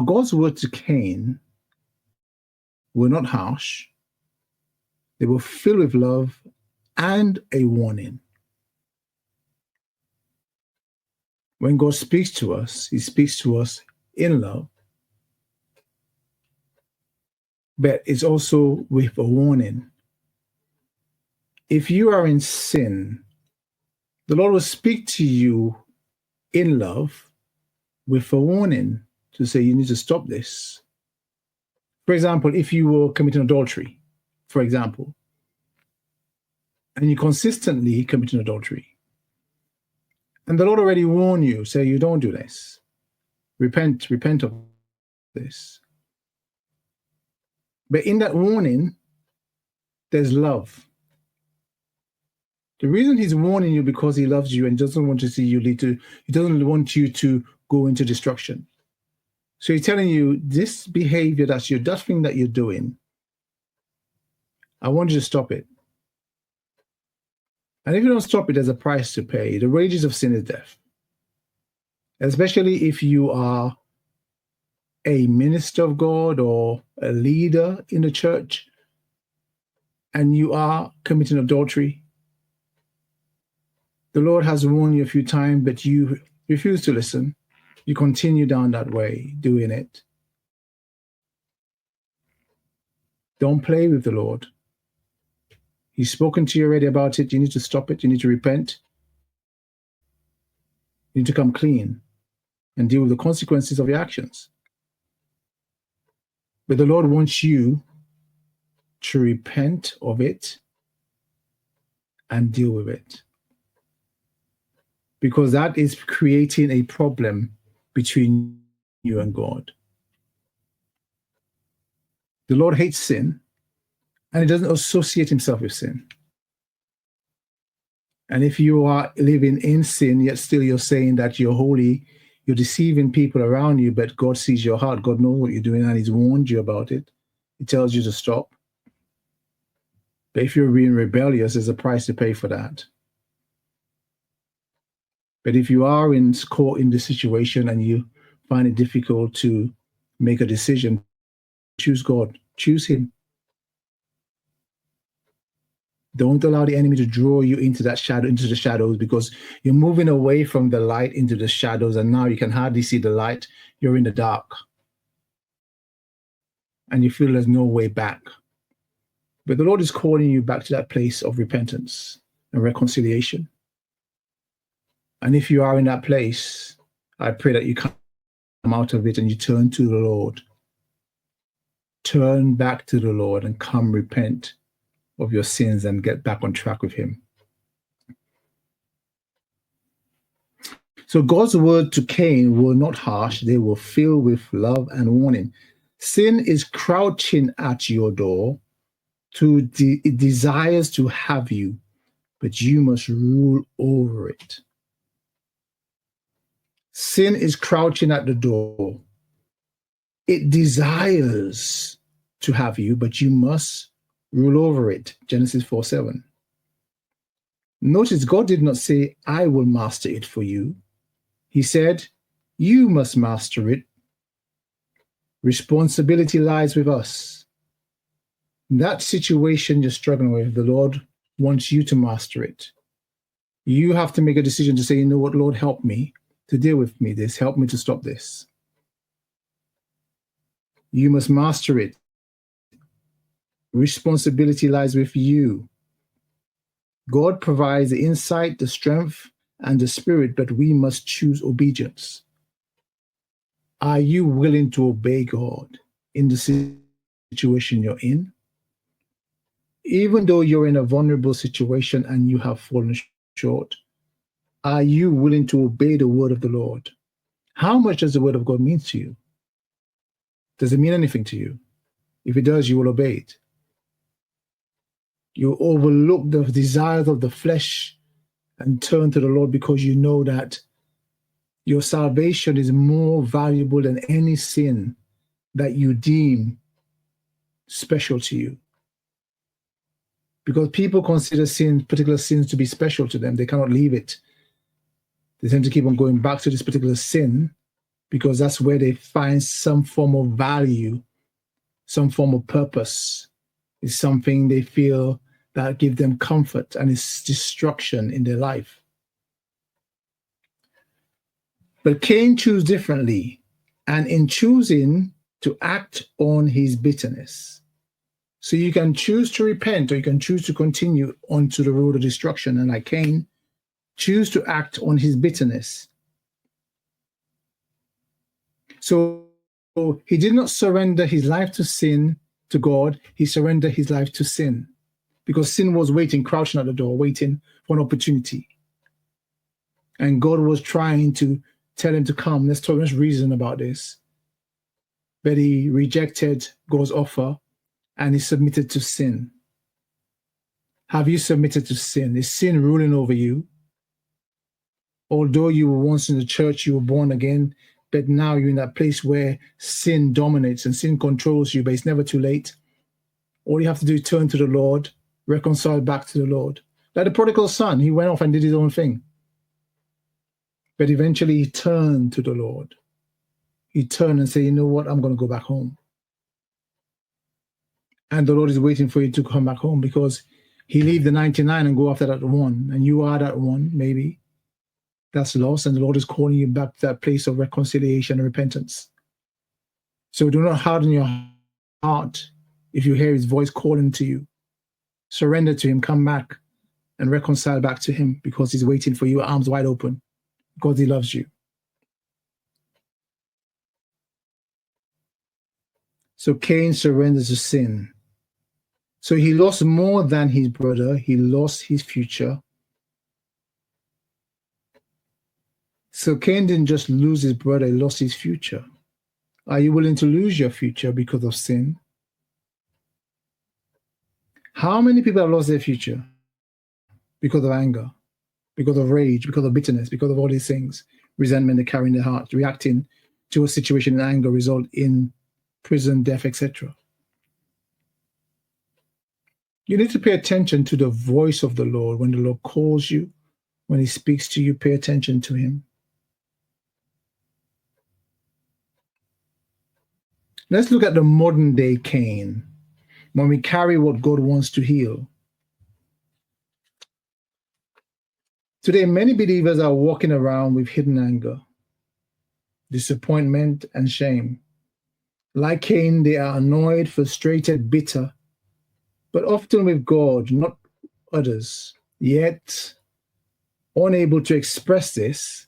God's word to Cain were not harsh. They were filled with love and a warning. When God speaks to us, he speaks to us in love, but it's also with a warning. If you are in sin, the Lord will speak to you in love with a warning to say you need to stop this. For example, if you were committing adultery, for example, and you consistently committing adultery, and the Lord already warned you, say you don't do this. Repent of this. But in that warning, there's love. The reason he's warning you because he loves you and doesn't want to see you lead to, he doesn't want you to go into destruction. So he's telling you this behavior that thing that you're doing, I want you to stop it. And if you don't stop it, there's a price to pay. The wages of sin is death. Especially if you are a minister of God or a leader in the church and you are committing adultery. The Lord has warned you a few times, but you refuse to listen. You continue down that way, doing it. Don't play with the Lord. He's spoken to you already about it. You need to stop it. You need to repent. You need to come clean and deal with the consequences of your actions. But the Lord wants you to repent of it and deal with it. Because that is creating a problem between you and God. The Lord hates sin, and he doesn't associate himself with sin. And if you are living in sin, yet still you're saying that you're holy, you're deceiving people around you, but God sees your heart. God knows what you're doing, and he's warned you about it. He tells you to stop. But if you're being rebellious, there's a price to pay for that. But if you are caught in this situation and you find it difficult to make a decision, choose God. Choose him. Don't allow the enemy to draw you into that shadow, into the shadows, because you're moving away from the light into the shadows, and now you can hardly see the light. You're in the dark. And you feel there's no way back. But the Lord is calling you back to that place of repentance and reconciliation. And if you are in that place, I pray that you come out of it and you turn to the Lord. Turn back to the Lord and come repent of your sins and get back on track with him. So God's word to Cain were not harsh. They were filled with love and warning. Sin is crouching at your door. It desires to have you, but you must rule over it. Sin is crouching at the door. It desires to have you, but you must rule over it. Genesis 4:7. Notice God did not say, I will master it for you. He said, you must master it. Responsibility lies with us. That situation you're struggling with, the Lord wants you to master it. You have to make a decision to say, you know what, Lord, help me to deal with me this. Help me to stop this. You must master it. Responsibility lies with you. God provides the insight, the strength, and the spirit, but we must choose obedience. Are you willing to obey God in the situation you're in? Even though you're in a vulnerable situation and you have fallen short, are you willing to obey the word of the Lord? How much does the word of God mean to you? Does it mean anything to you? If it does, you will obey it. You overlook the desires of the flesh and turn to the Lord because you know that your salvation is more valuable than any sin that you deem special to you. Because people consider particular sins to be special to them. They cannot leave it. They tend to keep on going back to this particular sin because that's where they find some form of value, some form of purpose. It's something they feel that give them comfort, and it's destruction in their life. But Cain chose differently, and in choosing to act on his bitterness. So you can choose to repent, or you can choose to continue onto the road of destruction. And like Cain, choose to act on his bitterness. So he did not surrender his life to sin, to God. He surrendered his life to sin, because sin was waiting, crouching at the door, waiting for an opportunity. And God was trying to tell him to come. Let's reason about this. But he rejected God's offer and he submitted to sin. Have you submitted to sin? Is sin ruling over you? Although you were once in the church, you were born again, but now you're in that place where sin dominates and sin controls you, but it's never too late. All you have to do is turn to the Lord, reconcile back to the Lord. Like the prodigal son, he went off and did his own thing. But eventually he turned to the Lord. He turned and said, you know what, I'm going to go back home. And the Lord is waiting for you to come back home, because he leave the 99 and go after that one. And you are that one, maybe, that's lost. And the Lord is calling you back to that place of reconciliation and repentance. So do not harden your heart if you hear his voice calling to you. Surrender to him, come back and reconcile back to him, because he's waiting for you, arms wide open, because he loves you. So Cain surrenders to sin. So he lost more than his brother. He lost his future. So Cain didn't just lose his brother, he lost his future. Are you willing to lose your future because of sin? How many people have lost their future because of anger, because of rage, because of bitterness, because of all these things, resentment they carry in their heart, reacting to a situation in anger result in prison, death, etc. You need to pay attention to the voice of the Lord. When the Lord calls you, when he speaks to you, pay attention to him. Let's look at the modern day Cain, when we carry what God wants to heal. Today, many believers are walking around with hidden anger, disappointment, and shame. Like Cain, they are annoyed, frustrated, bitter, but often with God, not others. Yet, unable to express this,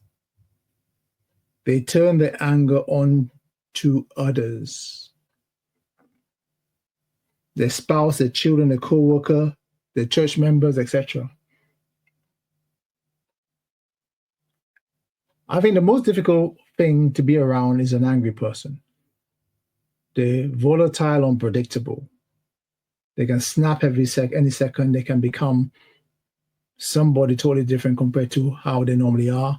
they turn their anger on to others. Their spouse, their children, their co-worker, their church members, etc. I think the most difficult thing to be around is an angry person. They're volatile, unpredictable. They can snap any second. They can become somebody totally different compared to how they normally are.